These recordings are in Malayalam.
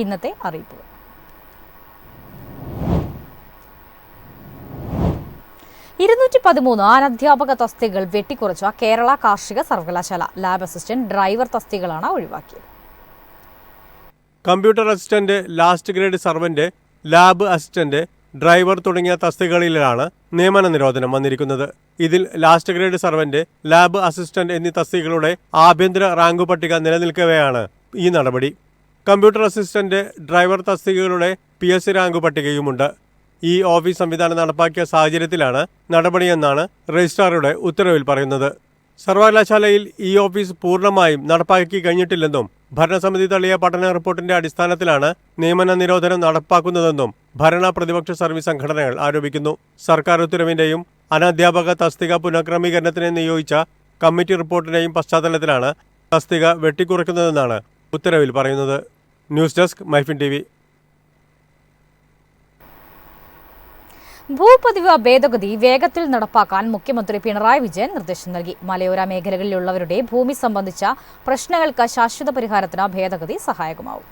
ഇന്നത്തെ അറിയിപ്പ്. 213 അനധ്യാപക തസ്തികകൾ വെട്ടിക്കുറച്ച കേരള കാർഷിക സർവകലാശാല. ലാബ് അസിസ്റ്റന്റ്, ഡ്രൈവർ തസ്തികകളാണ് ഒഴിവാക്കിയത്. Computer assistant, last grade servant, lab assistant, driver തുടങ്ങിയ തസ്തികകളിലാണ് നിയമന നിരോധനം വന്നിരിക്കുന്നത്. ഇതിൽ last grade servant, lab assistant എന്നീ തസ്തികകളുടെ ആഭ്യന്തര റാങ്ക് പട്ടിക നിലനിൽക്കവെയാണ് ഈ നടപടി. കമ്പ്യൂട്ടർ അസിസ്റ്റന്റ്, ഡ്രൈവർ തസ്തികകളുടെ PSC റാങ്ക് പട്ടികയുമുണ്ട്. ഈ ഓഫീസ് സംവിധാനം നടപ്പാക്കിയ സാഹചര്യത്തിലാണ് നടപടിയെന്നാണ് രജിസ്ട്രാറുടെ ഉത്തരവിൽ പറയുന്നത്. സർവകലാശാലയിൽ ഈ ഓഫീസ് പൂർണ്ണമായും നടപ്പാക്കി കഴിഞ്ഞിട്ടില്ലെന്നും ഭരണസമിതി തള്ളിയ പഠന റിപ്പോർട്ടിന്റെ അടിസ്ഥാനത്തിലാണ് നിയമന നിരോധനം നടപ്പാക്കുന്നതെന്നും ഭരണ പ്രതിപക്ഷ സർവീസ് സംഘടനകൾ ആരോപിക്കുന്നു. സർക്കാർ ഉത്തരവിന്റെയും അനധ്യാപക തസ്തിക പുനഃക്രമീകരണത്തിന് നിയോഗിച്ച കമ്മിറ്റി റിപ്പോർട്ടിന്റെയും പശ്ചാത്തലത്തിലാണ് തസ്തിക വെട്ടിക്കുറയ്ക്കുന്നതെന്നാണ് ഉത്തരവിൽ പറയുന്നത്. News desk, Myfin TV. ഭൂപതിവ് ഭേദഗതി വേഗത്തിൽ നടപ്പാക്കാൻ മുഖ്യമന്ത്രി പിണറായി വിജയൻ നിർദ്ദേശം നൽകി. മലയോര മേഖലകളിലുള്ളവരുടെ ഭൂമി സംബന്ധിച്ച പ്രശ്നങ്ങൾക്ക് ശാശ്വത പരിഹാരത്തിന് ഭേദഗതി സഹായകമാവും.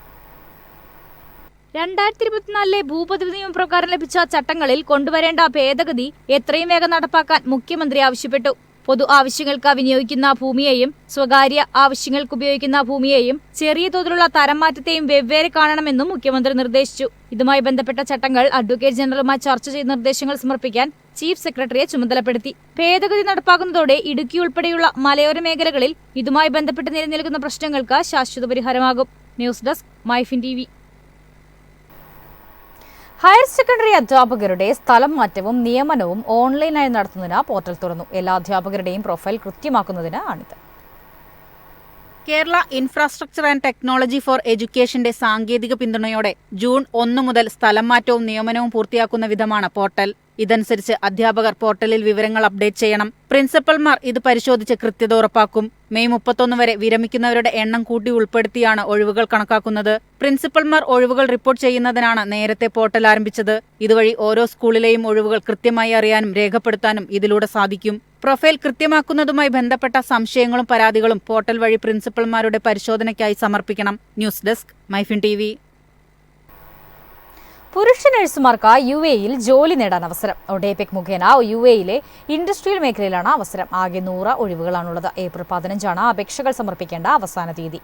2024 ഭൂപതിവ് നിയമപ്രകാരം ലഭിച്ച ചട്ടങ്ങളിൽ കൊണ്ടുവരേണ്ട ഭേദഗതി എത്രയും വേഗം നടപ്പാക്കാൻ മുഖ്യമന്ത്രി ആവശ്യപ്പെട്ടു. പൊതു ആവശ്യങ്ങൾക്ക് വിനിയോഗിക്കുന്ന ഭൂമിയെയും സ്വകാര്യ ആവശ്യങ്ങൾക്ക് ഉപയോഗിക്കുന്ന ഭൂമിയെയും ചെറിയ തോതിലുള്ള തരം മാറ്റത്തെയും വെവ്വേറെ കാണണമെന്നും മുഖ്യമന്ത്രി നിർദ്ദേശിച്ചു. ഇതുമായി ബന്ധപ്പെട്ട ചട്ടങ്ങൾ അഡ്വക്കേറ്റ് ജനറലുമായി ചർച്ച ചെയ്ത് നിർദ്ദേശങ്ങൾ സമർപ്പിക്കാൻ ചീഫ് സെക്രട്ടറിയെ ചുമതലപ്പെടുത്തി. ഭേദഗതി നടപ്പാക്കുന്നതോടെ ഇടുക്കി ഉൾപ്പെടെയുള്ള മലയോര മേഖലകളിൽ ഇതുമായി ബന്ധപ്പെട്ട് നിലനിൽക്കുന്ന പ്രശ്നങ്ങൾക്ക് ശാശ്വത പരിഹാരമാകും. News desk, Myfin TV. Higher secondary അധ്യാപകരുടെ സ്ഥലം മാറ്റവും നിയമനവും ഓൺലൈനായി നടത്തുന്നതിന് പോർട്ടൽ തുറന്നു. എല്ലാ അധ്യാപകരുടെയും പ്രൊഫൈൽ കൃത്യമാക്കുന്നതിന് ആണിത്. Kerala infrastructure and technology for എഡ്യൂക്കേഷന്റെ സാങ്കേതിക പിന്തുണയോടെ ജൂൺ 1 മുതൽ സ്ഥലം മാറ്റവും നിയമനവും പൂർത്തിയാക്കുന്ന വിധമാണ് പോർട്ടൽ. ഇതനുസരിച്ച് അധ്യാപകർ പോർട്ടലിൽ വിവരങ്ങൾ അപ്ഡേറ്റ് ചെയ്യണം. പ്രിൻസിപ്പൽമാർ ഇത് പരിശോധിച്ച് കൃത്യത ഉറപ്പാക്കും. മെയ് 31 വരെ വിരമിക്കുന്നവരുടെ എണ്ണം കൂട്ടി ഉൾപ്പെടുത്തിയാണ് ഒഴിവുകൾ കണക്കാക്കുന്നത്. പ്രിൻസിപ്പൽമാർ ഒഴിവുകൾ റിപ്പോർട്ട് ചെയ്യുന്നതിനാണ് നേരത്തെ പോർട്ടൽ ആരംഭിച്ചത്. ഇതുവഴി ഓരോ സ്കൂളിലെയും ഒഴിവുകൾ കൃത്യമായി അറിയാനും രേഖപ്പെടുത്താനും ഇതിലൂടെ സാധിക്കും. പ്രൊഫൈൽ കൃത്യമാക്കുന്നതുമായി ബന്ധപ്പെട്ട സംശയങ്ങളും പരാതികളും പോർട്ടൽ വഴി പ്രിൻസിപ്പൽമാരുടെ പരിശോധനയ്ക്കായി സമർപ്പിക്കണം. News desk, Myfin TV. പുരുഷ നഴ്സുമാർക്ക് UAE-യിൽ ജോലി നേടാൻ അവസരം. ഒഡേപെക് മുഖേന UAE-യിലെ ഇൻഡസ്ട്രിയൽ മേഖലയിലാണ് അവസരം. ആകെ 100 ഒഴിവുകളാണുള്ളത്. ഏപ്രിൽ 15 അപേക്ഷകൾ സമർപ്പിക്കേണ്ട അവസാന തീയതി.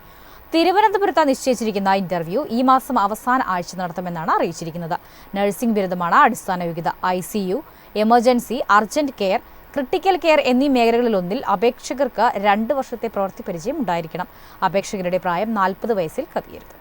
തിരുവനന്തപുരത്ത് നിശ്ചയിച്ചിരിക്കുന്ന ഇന്റർവ്യൂ ഈ മാസം അവസാന ആഴ്ച നടത്തുമെന്നാണ് അറിയിച്ചിരിക്കുന്നത്. നഴ്സിംഗ് ബിരുദമാണ് അടിസ്ഥാന യോഗ്യത. ICU, emergency, urgent care, critical care എന്നീ മേഖലകളിലൊന്നിൽ അപേക്ഷകർക്ക് 2 വർഷത്തെ പ്രവൃത്തി പരിചയം ഉണ്ടായിരിക്കണം. അപേക്ഷകരുടെ പ്രായം 40 വയസ്സിൽ കവിയരുത്.